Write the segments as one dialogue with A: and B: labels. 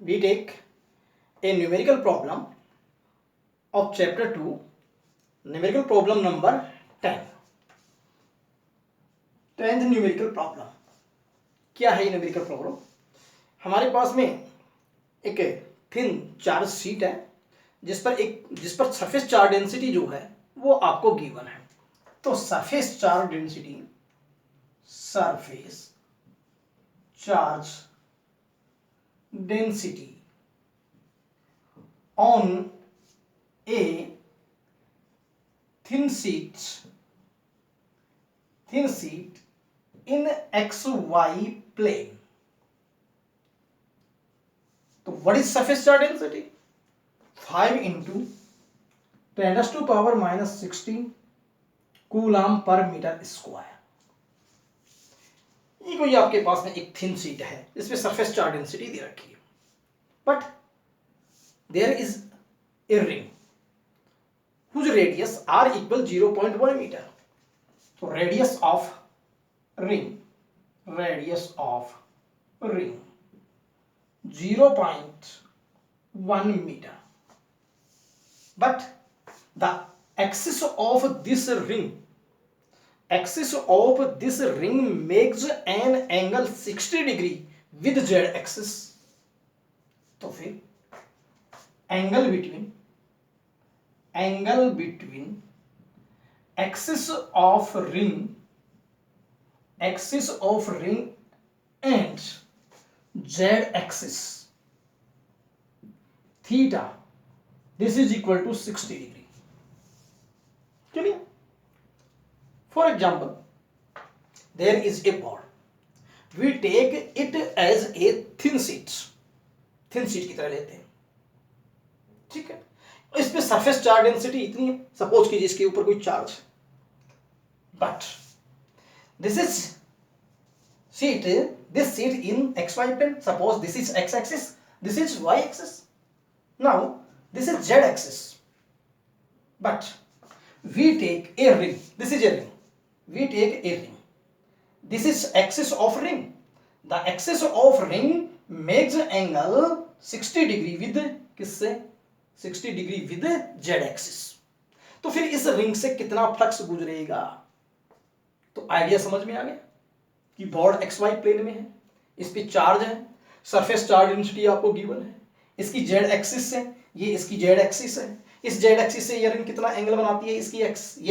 A: we take a numerical problem of chapter 2, numerical problem number 10. 10th numerical problem. क्या है ये numerical problem? हमारे पास में एक थिन चार्ज शीट है जिस पर सरफेस चार्ज डेंसिटी जो है वो आपको गिवन है. तो surface charge density on a thin sheet in xy plane. तो what is surface charge density? 5 into 10⁻⁻16 coulomb per metre square. ये कोई आपके पास में एक थिन शीट है इसमें सरफेस चार्ज डेंसिटी दे रखी है, but there is a ring whose radius r equal 0.1 meter. So radius of ring 0.1 meter, but the axis of this ring makes an angle 60 degree with z axis. तो फिर angle between axis of ring and z axis theta, this is equal to 60 degree. Clear? For example, there is a board. We take it as a thin sheet की तरह लेते हैं. ठीक है, इस पे सरफेस चार्ज डेंसिटी इतनी है, सपोज कीजिए इसके ऊपर कोई charge, but this sheet in xy plane. Suppose this is x axis, this is y axis. Now this is z axis, but we take a ring. This is a ring. We take a ring. This is axis of ring. The axis of ring makes angle 60 degree with किससे? 60 degree with Z axis. तो फिर इस ring से कितना flux गुजरेगा? तो idea समझ में आ गया कि बोर्ड एक्स वाई प्लेन में है, इस पे चार्ज है, सरफेस चार्ज डेंसिटी आपको गिवन है, इसकी जेड एक्सिस है, ये इसकी जेड एक्सिस है, इस जेड एक्सिस से ये रिंग कितना एंगल बनाती है, इसकी ये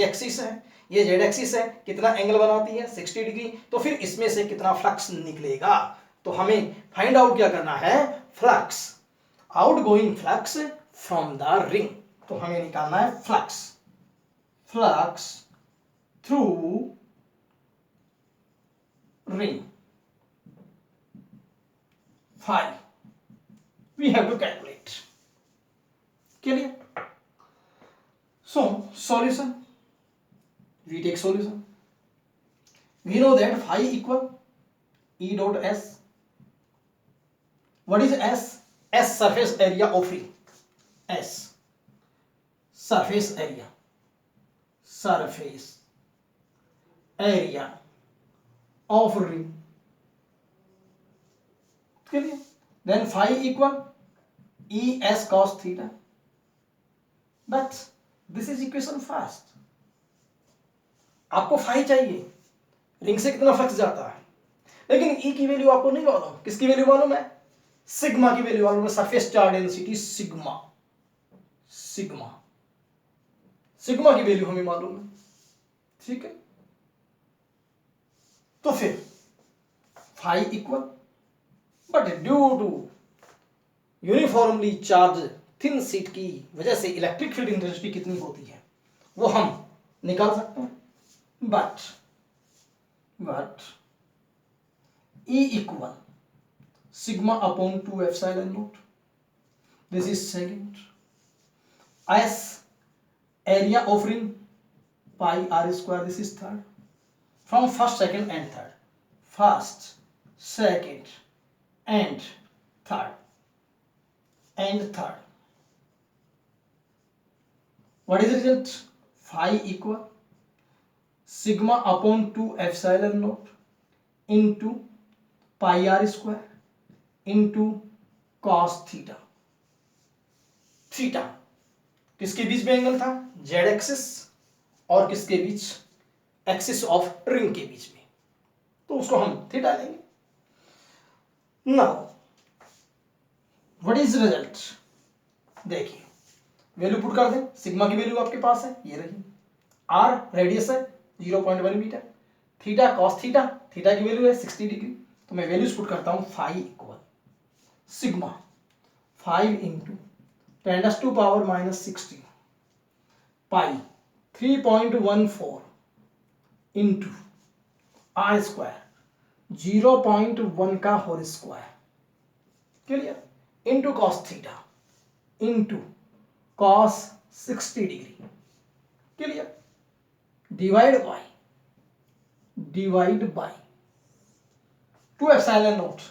A: एक्सिस है, ये जेड एक्सिस है, कितना एंगल बनाती है 60 डिग्री. तो फिर इसमें से कितना फ्लक्स निकलेगा? तो हमें फाइंड आउट क्या करना है? Flux, outgoing flux from the ring. तो हमें निकालना है flux through ring. 5 we have to calculate. Clear? So solution, we take solution. We know that phi equal E dot S. What is S? S surface area of ring. S surface area of ring. Clear? Then phi equal E S cos theta. But this is equation first. आपको phi चाहिए, ring से कितना flux जाता है, लेकिन E की value आपको नहीं मालूम. किसकी वैल्यू मालूम है? सिग्मा की वैल्यू मालूम है. सरफेस चार्ज डेंसिटी सिग्मा की वैल्यू हमें मालूम है. ठीक है, तो फिर phi equal, but due to uniformly charge thin sheet की वजह से इलेक्ट्रिक फील्ड इंटेंसिटी कितनी होती है वो हम निकाल सकते हैं. But E equal sigma upon 2 epsilon naught. This is second. S area of ring pi r square. This is third. From first, second and third. First, second and third. What is the result? Phi equal sigma upon 2 epsilon naught into pi r square into cos theta. Theta किसके बीच में angle था? Z axis और किसके बीच? Axis of ring के बीच में, तो उसको हम थीटा लेंगे। Now what is result? देखिए वैल्यू पुट कर दें, सिग्मा की वैल्यू आपके पास है, ये रही। आर रेडियस है 0.1 मीटर, थीटा कॉस थीटा, थीटा की वैल्यू है 60 डिग्री। तो मैं वैल्यूज पुट करता हूं, phi equal sigma 5 into 10⁻⁻16 pi 3.14 into R square 0.1 का whole square, clear, into cos theta into cos 60 degree, clear, divide by 2 epsilon naught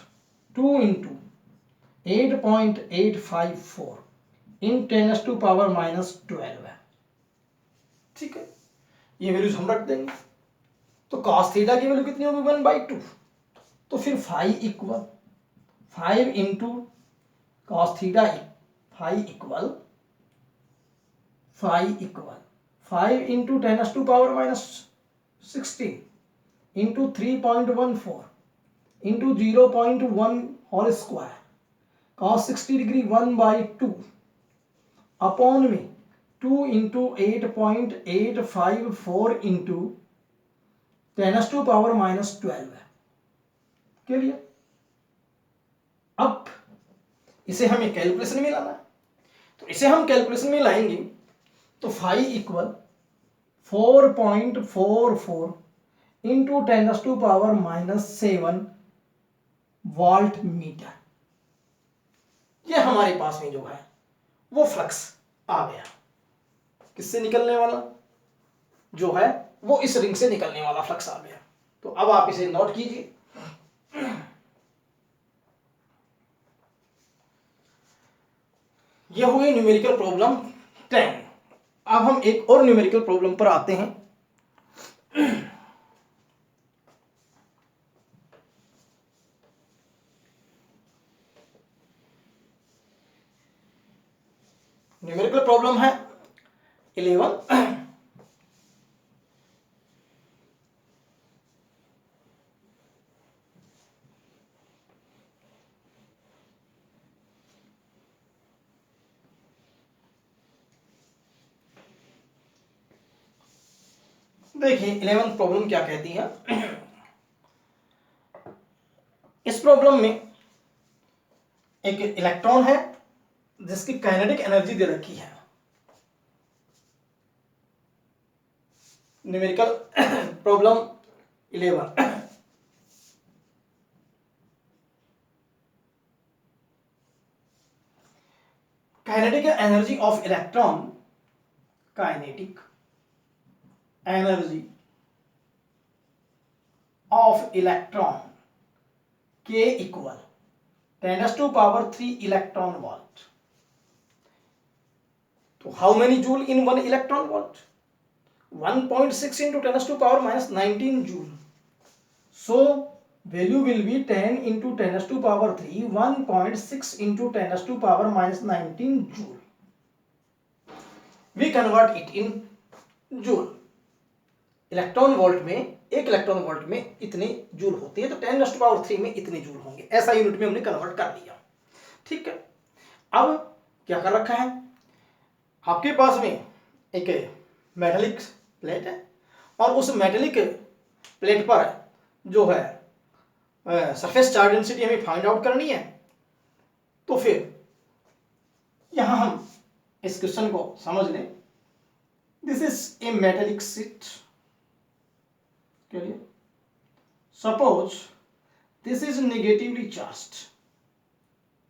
A: 2 into 8.854 इन 10⁻⁻12 है, ठीक है। ये वैल्यूज हम रख देंगे। तो cos थीटा की वैल्यू कितनी होगी? 1/2। तो फिर phi equal 5 into cos theta, phi equal 5 into 10⁻⁻16 into 3.14 into 0.1 whole square cos 60 degree 1/2 upon में 2 इंटू 8.854 इंटू 10⁻⁻12 है, क्लियर। अब इसे हमें कैलकुलेशन में लाना है, तो इसे हम कैलकुलेशन में लाएंगे तो phi equal 4.44 into 10⁻⁻7 volt metre. ये हमारे पास में जो है वो फ्लक्स आ गया। किससे निकलने वाला? जो है वो इस रिंग से निकलने वाला फ्लक्स आ गया। तो अब आप इसे नोट कीजिए। ये हो गई न्यूमेरिकल प्रॉब्लम 10। अब हम एक और न्यूमेरिकल प्रॉब्लम पर आते हैं। न्यूमेरिकल प्रॉब्लम है 11। देखिए 11th प्रॉब्लम क्या कहती है। इस प्रॉब्लम में एक इलेक्ट्रॉन है जिसकी काइनेटिक एनर्जी दे रखी है। Numerical problem 11। Kinetic energy of electron, kinetic energy of electron K equal 10⁻³ electron volt. तो how many joule in 1 electron volt? 1.6 into 10⁻⁻19 joule. So value will be 10 into 10⁻³ 1.6 into 10⁻⁻19 joule. We convert it in joule. Electron volt में, एक electron volt में इतने joule होते हैं, तो 10⁻³ में इतने जूल होंगे। ऐसा यूनिट में हमने कन्वर्ट कर दिया, ठीक है। अब क्या कर रखा है, आपके पास में एक मेटालिक प्लेट है और उस मेटालिक प्लेट पर जो है सरफेस चार्ज डेंसिटी हमें फाइंड आउट करनी है। तो फिर यहां हम इस क्वेश्चन को समझ लें। This is a metallic sheet, clear? Suppose this is negatively charged.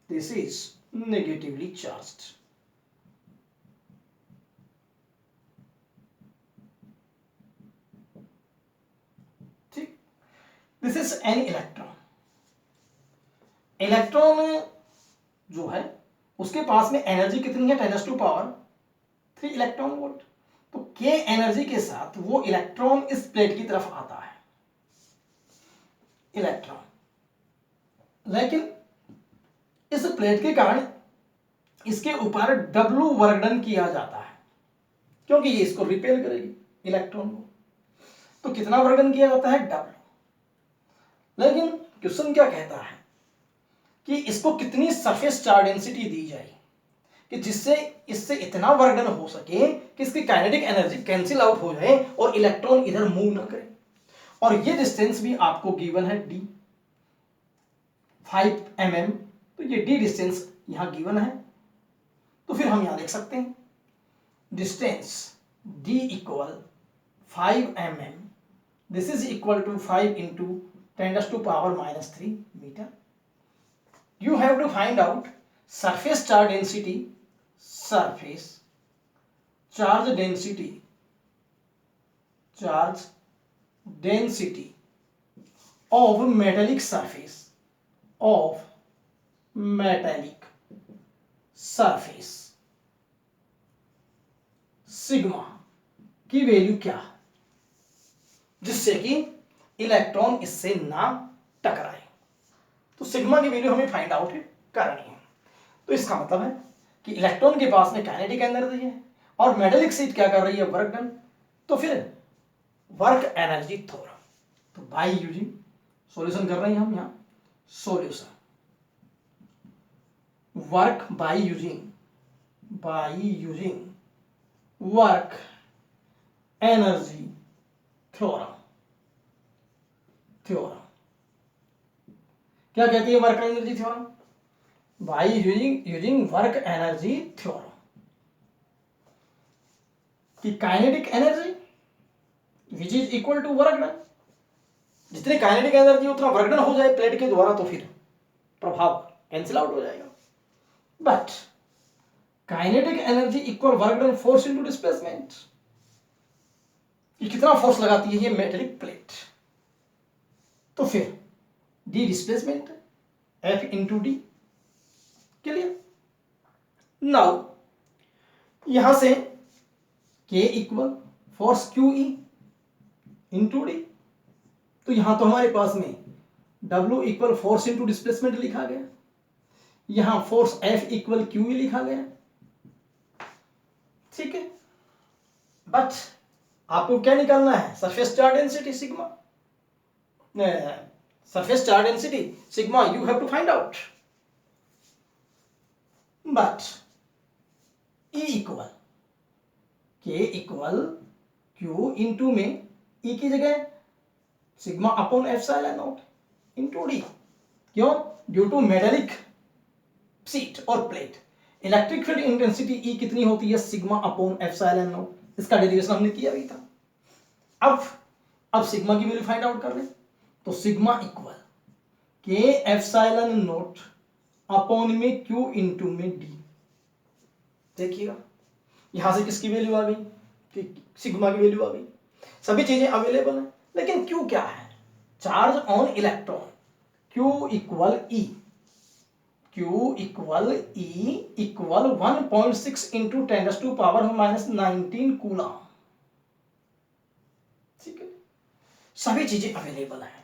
A: This is negatively charged. ठीक, this is an electron. Electron जो है उसके पास में एनर्जी कितनी है? 10⁻³ इलेक्ट्रॉन वोल्ट। तो K एनर्जी के साथ वो इलेक्ट्रॉन इस प्लेट की तरफ आता है, इलेक्ट्रॉन। लेकिन इस प्लेट के कारण इसके ऊपर W वर्क डन किया जाता है, क्योंकि ये इसको रिपेल करेगी इलेक्ट्रॉन को। तो कितना वर्क डन किया जाता है? W। लेकिन क्वेश्चन क्या कहता है कि इसको कितनी सरफेस चार्ज डेंसिटी दी जाए कि जिससे इससे इतना वर्क डन हो सके कि इसकी काइनेटिक एनर्जी कैंसिल आउट हो जाए और इलेक्ट्रॉन इधर मूव ना करे। और ये डिस्टेंस भी आपको गिवन है d 5 mm। तो ये d डिस्टेंस यहां गिवन है, तो फिर हम यहां लिख सकते हैं distance d equal 5 mm, this is equal to 5 into 10⁻³ metre. You have to find out surface charge density, surface charge density, charge density of metallic surface, of metallic surface, sigma की value क्या है जिससे कि electron इससे ना टकराए। तो sigma की वैल्यू हमें फाइंड आउट करनी है। तो इसका मतलब है कि इलेक्ट्रॉन के पास में काइनेटिक एनर्जी है और मेटालिक शीट क्या कर रही है? Work done. तो फिर वर्क एनर्जी थ्योरम, तो बाय यूजिंग सॉल्यूशन कर रहे हैं हम यहां solution work by using work energy theorem. क्या कहती है work energy theorem? By using work energy theorem कि kinetic energy which is equal to work done, जितनी काइनेटिक एनर्जी उतना वर्क डन हो जाए प्लेट के द्वारा तो फिर प्रभाव कैंसिल आउट हो जाएगा। But kinetic energy equal work done force into displacement, कितना फोर्स लगाती है ये मेटेलिक प्लेट। तो फिर D displacement F into D. Clear? Now यहां से K equal force QE into D. तो यहां तो हमारे पास में W equal force into displacement लिखा गया, यहां फोर्स F इक्वल QE लिखा गया। ठीक है, बट आपको क्या निकालना है? Surface charge density sigma, surface charge density sigma you have to find out, but E equal K equal Q into में E की जगह sigma upon epsilon not into D. क्यों? ड्यू टू मेटालिक शीट और plate electric field intensity E कितनी होती है? Sigma upon epsilon not. इसका derivation हमने किया भी था। अब सिग्मा की वैल्यू फाइंड आउट कर लें। तो सिग्मा इक्वल के एप्सिलॉन नोट अपॉन में क्यू इंटू में डी। देखिएगा यहां से किसकी वैल्यू आ गई? कि सिग्मा की वैल्यू आ गई। सभी चीजें अवेलेबल हैं, लेकिन क्यू क्या है? Charge on electron. Q equal E, Q equal E equal 1.6 into 10⁻⁻19 coulomb. ठीक है, सभी चीजें अवेलेबल हैं।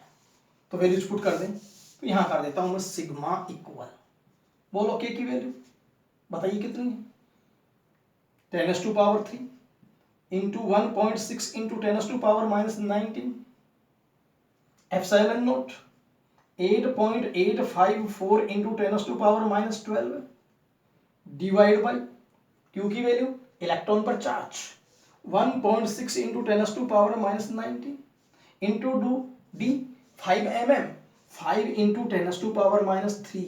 A: तो वैल्यूज पुट कर दें, तो यहां कर देता हूं मैं सिग्मा इक्वल, बोलो के की वैल्यू बताइए कितनी है? 10⁻³ into 1.6 into 10⁻⁻19 epsilon naught 8.854 into 10⁻⁻12 divide by Q की वैल्यू इलेक्ट्रॉन पर charge 1.6 into 10⁻⁻19 into D 5 mm 5 into 10⁻³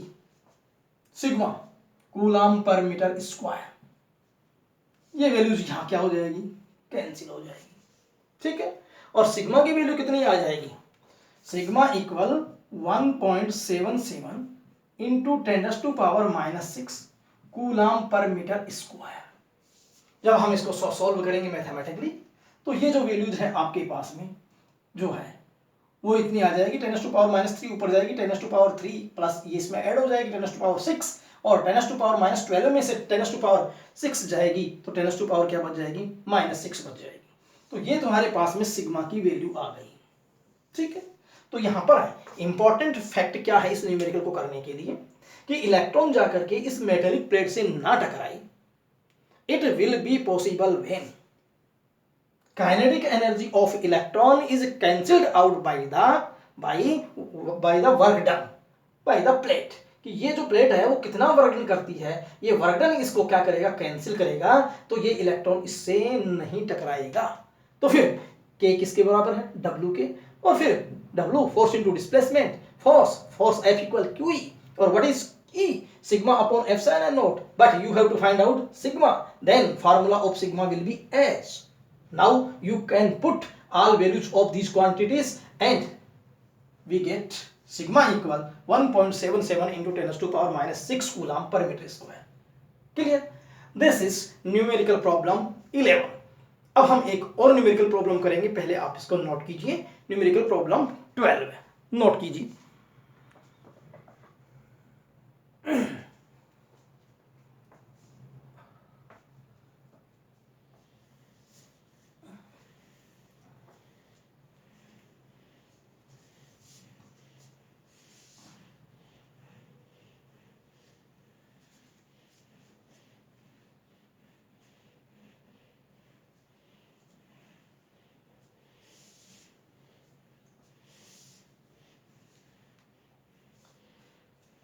A: sigma coulomb per metre square. ये वैल्यूज यहां क्या हो जाएगी? कैंसिल हो जाएगी। ठीक है, और सिग्मा की वैल्यू कितनी आ जाएगी? Sigma equal 1.77 into 10⁻⁻6 coulomb per metre square. जब हम इसको सॉल्व करेंगे मैथमेटिकली तो ये जो वैल्यूज है आपके पास में जो है वो इतनी आ जाएगी। 10⁻³ ऊपर जाएगी, 10⁻³ प्लस ये इसमें ऐड हो जाएगी 10⁻6 और 10⁻12 में से 10⁻6 जाएगी तो 10⁻ क्या बच जाएगी? -6 बच जाएगी। तो ये तुम्हारे पास में सिग्मा की वैल्यू आ गई। ठीक है, तो यहां पर इंपॉर्टेंट फैक्ट क्या है इस न्यूमेरिकल को करने के लिए कि इलेक्ट्रॉन जाकर के इस मेटेलिक प्लेट से ना टकराए, it will be possible when kinetic energy of electron is cancelled out by the work done by the plate. कि ये जो प्लेट है वो कितना वर्क डन करती है, ये वर्क डन इसको क्या करेगा, कैंसिल करेगा, तो ये इलेक्ट्रॉन इससे नहीं टकराएगा। तो फिर के किसके बराबर है, W के, और फिर W force into displacement, force F equal QE, और what is E, sigma upon epsilon naught, but you have to find out sigma, then formula of sigma will be H. Now you can put all values of these quantities and we get sigma equal 1.77 into 10 to power minus 6 coulomb per meter square. Clear? This is numerical problem 11. अब हम एक और numerical problem करेंगे, पहले आप इसको note कीजिए। Numerical problem 12 note कीजिए।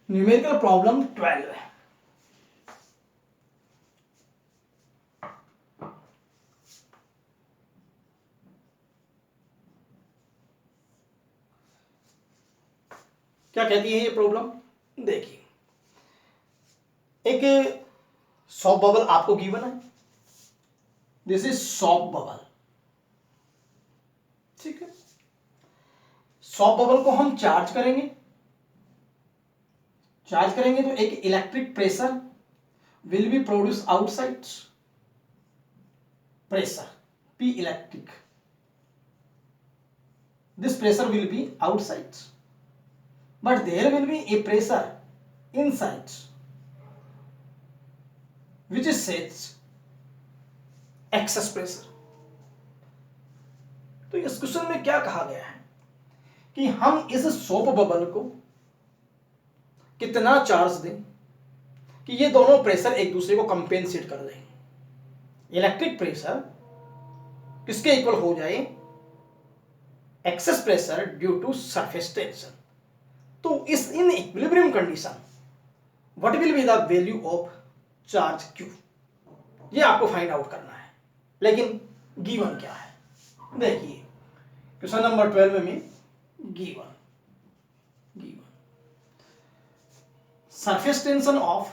A: न्यूमेरिकल प्रॉब्लम 12 है। क्या कहती है ये प्रॉब्लम, देखिए, एक सॉप बबल आपको गिवन है, दिस इज सॉप बबल, ठीक है। सॉप बबल को हम चार्ज करेंगे तो एक electric pressure will be produce outside, pressure P electric, this pressure will be outside, but there will be a pressure inside which is said excess pressure। तो इस question में क्या कहा गया है कि हम इस सोप बबल को कितना चार्ज दें कि ये दोनों प्रेशर एक दूसरे को कंपेंसेट कर दें। इलेक्ट्रिक प्रेशर किसके इक्वल हो जाए, excess pressure due to surface tension. तो इस in equilibrium condition what will be the value of charge Q, ये आपको फाइंड आउट करना है। लेकिन गिवन क्या है, देखिए क्वेश्चन नंबर 12 में given surface tension of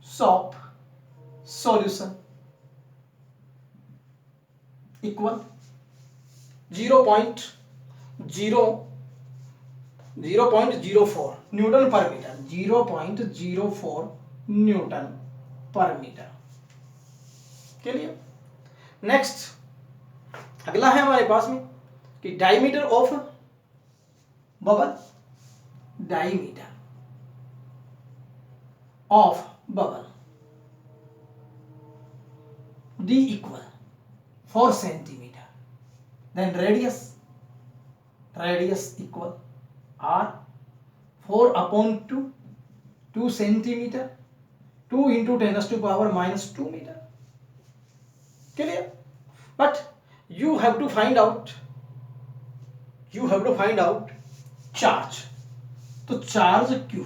A: soap solution equal 0.04 newton per metre, 0.04 newton per metre. Clear? Next अगला है हमारे पास में कि diameter of bubble, diameter of bubble D equal 4 centimetre, then radius equal R 4 upon 2 centimetre, 2 into 10 to power minus 2 meter। Clear? But you have to find out charge। तो charge Q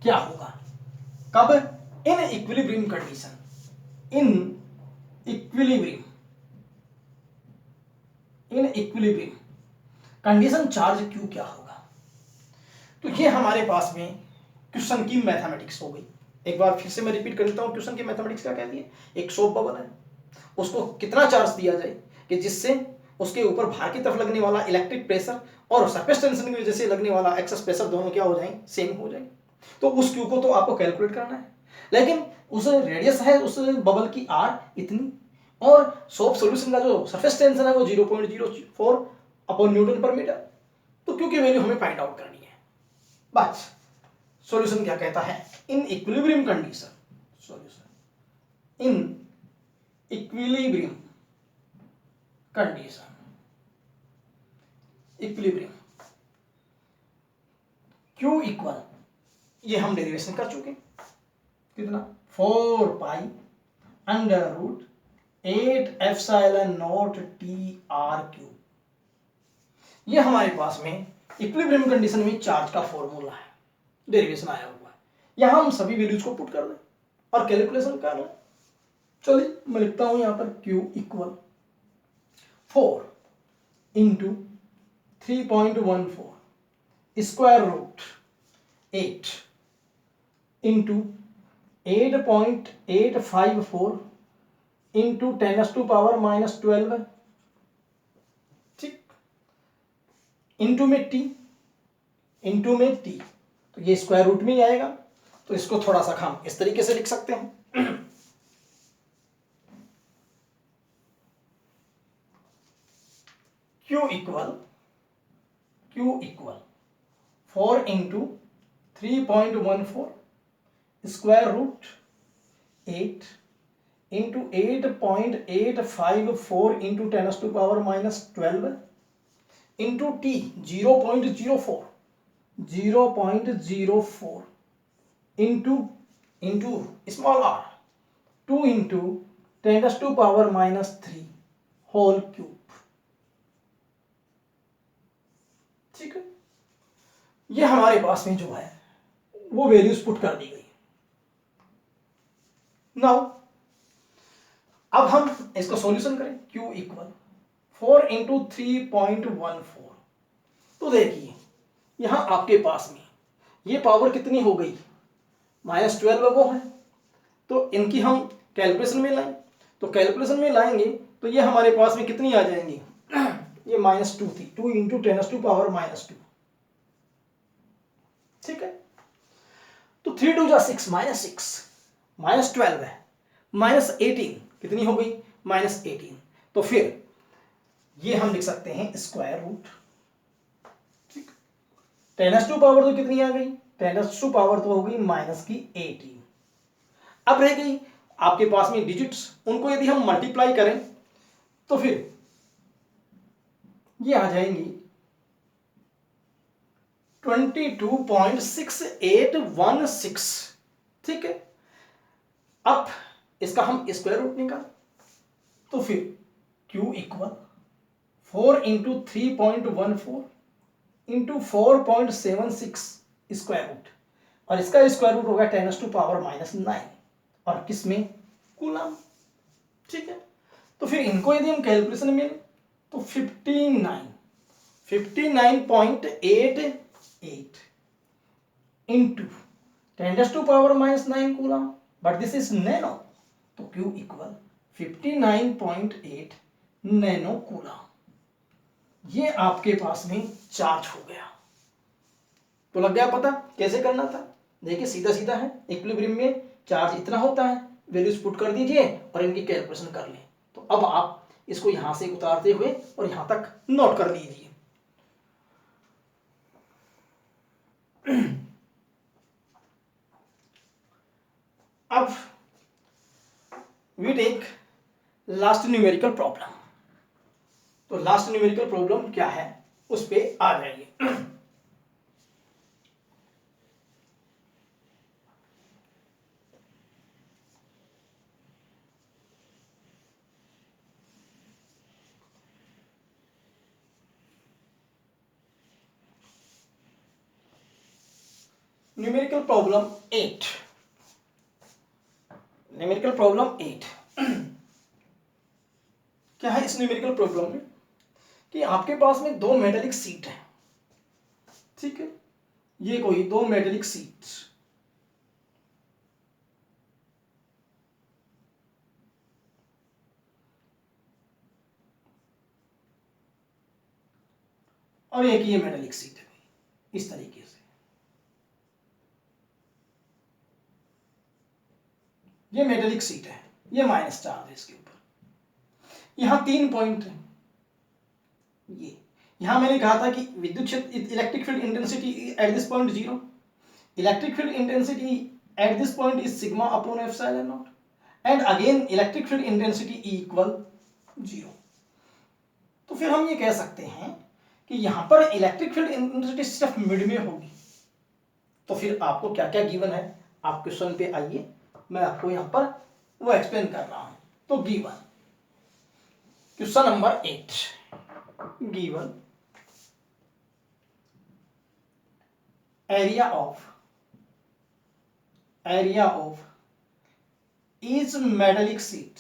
A: क्या होगा, कब, इन इक्विलिब्रियम कंडीशन, इन equilibrium condition charge Q क्या होगा। तो ये हमारे पास में क्वेश्चन की मैथमेटिक्स हो गई। एक बार फिर से मैं रिपीट कर देता हूं, क्वेश्चन की मैथमेटिक्स क्या कहती है, एक सोप बबल है, उसको कितना चार्ज दिया जाए कि जिससे उसके ऊपर बाहर की तरफ लगने वाला इलेक्ट्रिक प्रेशर और सरफेस टेंशन की वजह से लगने वाला एक्सेस प्रेशर दोनों क्या हो जाएं, सेम हो जाएं। तो उस क्यू को तो आपको कैलकुलेट करना है, लेकिन उस रेडियस है उस बबल की R इतनी, और सोप सॉल्यूशन का जो सरफेस टेंशन है वो 0.04 अपॉन न्यूटन पर मीटर। तो क्यू की वैल्यू हमें फाइंड आउट करनी है। बट सॉल्यूशन क्या कहता है, in equilibrium condition, solution in equilibrium condition, equilibrium Q equal, ये हम डेरिवेशन कर चुके, कितना 4 pi under root 8 epsilon naught T R cube. ये हमारे पास में इक्विलिब्रियम कंडीशन में चार्ज का फॉर्मूला है, डेरिवेशन आया हुआ है। यहां हम सभी वैल्यूज को पुट कर दें और कैलकुलेशन कर लें। चलिए मैं लिखता हूं यहां पर Q equal 4 into 3.14 square root 8 into 8.854 into 10⁻⁻12, ठीक, इंटू में टी, इंटू में टी, तो ये स्क्वायर रूट में ही आएगा, तो इसको थोड़ा सा हम इस तरीके से लिख सकते हैं। Q equal 4 into 3.14 square root 8 into 8.854 into 10⁻⁻12 into T 0.04 into small r 2 into 10⁻³ whole cube, ठीक है। ये हमारे पास में जो है वो वैल्यूज पुट कर दी गई। नाउ अब हम इसको सॉल्यूशन करें। Q इक्वल 4 इंटू 3.14, तो देखिए यहां आपके पास में ये पावर कितनी हो गई, -12 वो है, तो इनकी हम कैलकुलेशन में लाएं, तो कैलकुलेशन में लाएंगे तो ये हमारे पास में कितनी आ जाएंगी, ये -2 थी, 2 इंटू 10⁻², ठीक है। तो 3 2 6 -12 है, -18 कितनी हो गई, -18, तो फिर ये हम लिख सकते हैं स्क्वायर रूट, ठीक। 10⁻² तो कितनी आ गई, 10⁻² तो हो गई -18। अब रह गई आपके पास में डिजिट्स, उनको यदि हम मल्टीप्लाई करें तो फिर ये आ जाएंगी 22.6816, ठीक है। अब इसका हम स्क्वायर रूट निकाल, तो फिर Q equal 4 into 3.14 into 4.76 square root, और इसका स्क्वायर रूट होगा 10⁻⁻9, और किसमें, कूलम, ठीक है। तो फिर इनको यदि हम कैलकुलेशन में तो 59.88 into 10⁻⁻9 coulomb, but this is nano, तो Q इक्वल 59.8 नैनो कूलम। ये आपके पास में चार्ज हो गया। तो लग गया पता कैसे करना था। देखिए सीधा सीधा है, इक्विलिब्रियम में चार्ज इतना होता है, वैल्यूज पुट कर दीजिए और इनकी कैलकुलेशन कर लें। तो अब आप इसको यहां से उतारते हुए और यहां तक नोट कर लीजिए। अब we take last numerical problem. तो लास्ट न्यूमेरिकल प्रॉब्लम क्या है उस पे आ जाइए। न्यूमेरिकल प्रॉब्लम 8, न्यूमेरिकल प्रॉब्लम 8 क्या है इस न्यूमेरिकल प्रॉब्लम में कि आपके पास में दो मेटेलिक सीट है, ठीक है। ये कोई दो मेटेलिक सीट, और एक ये मेटेलिक सीट है इस तरीके से। ये मेटेलिक सीट है, ये माइनस चार्ज है इसके ऊपर। यहां 3 पॉइंट है। ये यहां मैंने कहा था कि विद्युत क्षेत्र electric field intensity at this point 0, electric field intensity at this point is sigma upon epsilon not, and again electric field intensity E equal 0। तो फिर हम ये कह सकते हैं कि यहां पर इलेक्ट्रिक फील्ड इंटेंसिटी सिर्फ मिड में होगी। तो फिर आपको क्या क्या गिवन है, आप क्वेश्चन पे आइए, मैं आपको यहां पर वो एक्सप्लेन कर रहा हूं। तो given question number 8, given area of each metallic sheet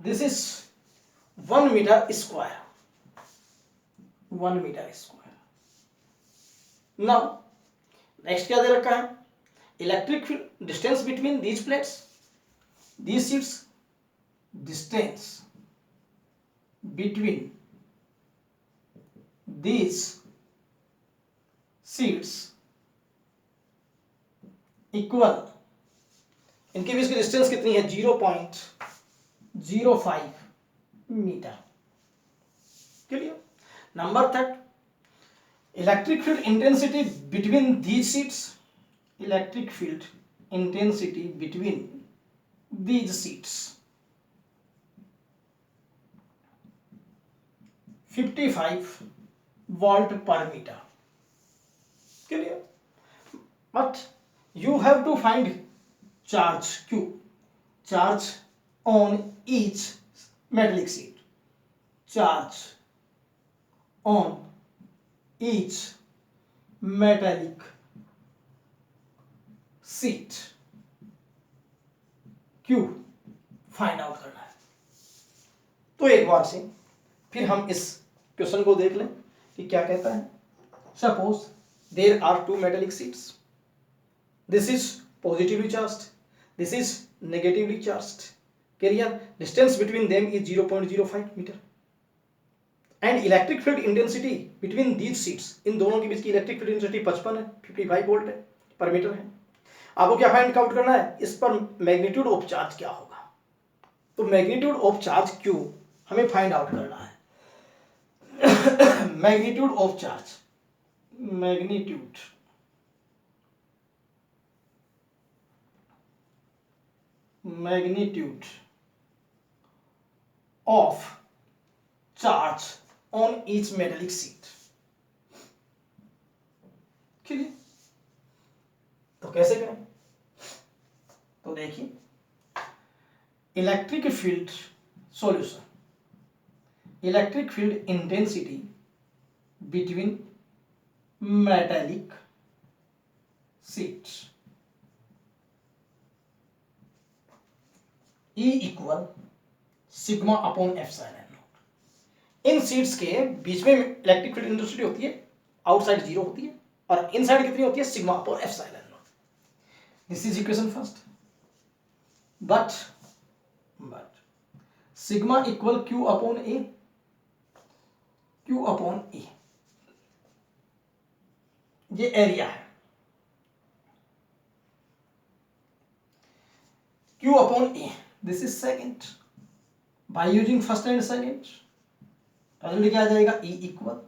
A: this is 1 meter square, 1 meter square। now next क्या दे रखा है, electric field distance between these plates, these sheets, distance between these sheets equal, इनके बीच की डिस्टेंस कितनी है, 0.05 metre. Clear. Number 3, electric field intensity between these sheets, electric field intensity between these sheets 55 volt per meter। Clear? But you have to find charge Q, charge on each metallic sheet, charge on each metallic sheet Q find out करना है। तो एक बार से फिर हम इस question को देख लें कि क्या कहता है। Suppose there are two metallic sheets, this is positively charged, this is negatively charged. Clear. Distance between them is 0.05 metre and electric field intensity between these sheets, इन दोनों के बीच की इलेक्ट्रिक फील्ड इंटेंसिटी 55 है, 55 वोल्ट है पर metre है। आपको क्या फाइंड आउट करना है, इस पर मैग्नीट्यूड ऑफ चार्ज क्या होगा। तो मैग्नीट्यूड ऑफ चार्ज Q हमें फाइंड आउट करना है। Magnitude of charge, magnitude of charge on each metallic sheet. ठीक है। तो कैसे करें, तो देखिए electric field solution, electric field intensity between metallic sheets E equal sigma upon epsilon not. In sheets के बीच में इलेक्ट्रिक फील्ड इंटेंसिटी होती है, आउटसाइड 0 होती है और इनसाइड कितनी होती है, sigma upon epsilon naught. This is equation first. But sigma equal Q upon A, Q upon A ये एरिया है, Q upon A this is second. By using first and second result क्या आ जाएगा, E equal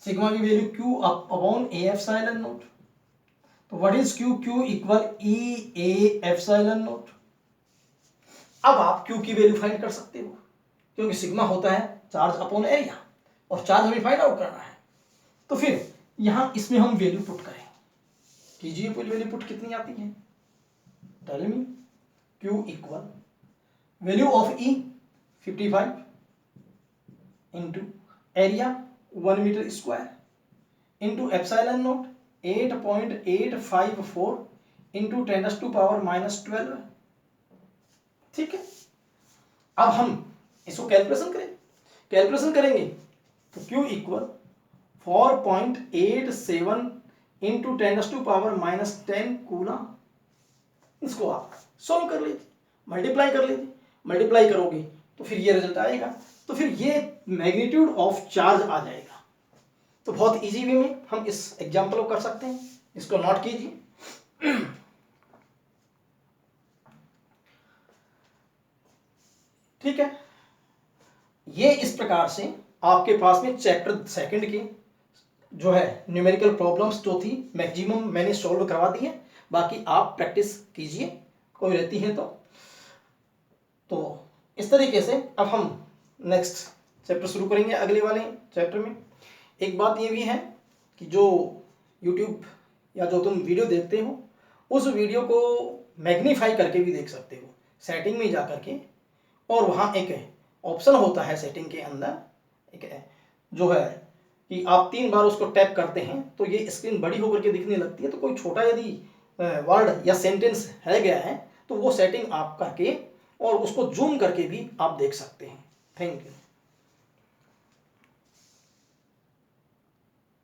A: sigma की value Q upon A epsilon naught. तो what is Q, Q equal E A epsilon naught. अब आप Q की value find कर सकते हो क्योंकि सिग्मा होता है चार्ज अपॉन एरिया और चार्ज हमें फाइंड आउट करना है। तो फिर यहां इसमें हम वैल्यू पुट करें, कीजिए वैल्यू पुट कितनी आती है, tell me. Q equal value of E 55 into area 1 metre square into epsilon naught 8.854 into 10⁻⁻12। ठीक है। अब हम इसको कैलकुलेशन करेंगे तो Q इक्वल 4.87 इंटू 10⁻⁻10 कूलम। इसको आप सॉल्व कर लीजिए, मल्टीप्लाई कर लीजिए, मल्टीप्लाई करोगे तो फिर ये रिजल्ट आएगा, तो फिर ये मैग्नीट्यूड ऑफ चार्ज आ जाएगा। तो बहुत इजी वे में हम इस एग्जांपल को कर सकते हैं, इसको नोट कीजिए। ठीक है। ये इस प्रकार से आपके पास में चैप्टर सेकंड के जो है न्यूमेरिकल प्रॉब्लम्स जो थी मैक्सिमम मैंने सॉल्व करवा दी है, बाकी आप प्रैक्टिस कीजिए कोई रहती है तो इस तरीके से अब हम नेक्स्ट चैप्टर शुरू करेंगे। अगले वाले चैप्टर में एक बात ये भी है कि जो यूट्यूब या जो तुम वीडियो देखते हो उस वीडियो को मैग्नीफाई करके भी देख सकते हो सेटिंग में जा करके, और वहाँ एक ऑप्शन होता है सेटिंग के अंदर एक जो है कि आप 3 बार उसको टैप करते हैं तो ये स्क्रीन बड़ी होकर के दिखने लगती है, तो कोई छोटा यदि वर्ड या सेंटेंस रह गया है तो वो सेटिंग आप करके और उसको जूम करके भी आप देख सकते हैं। Thank you.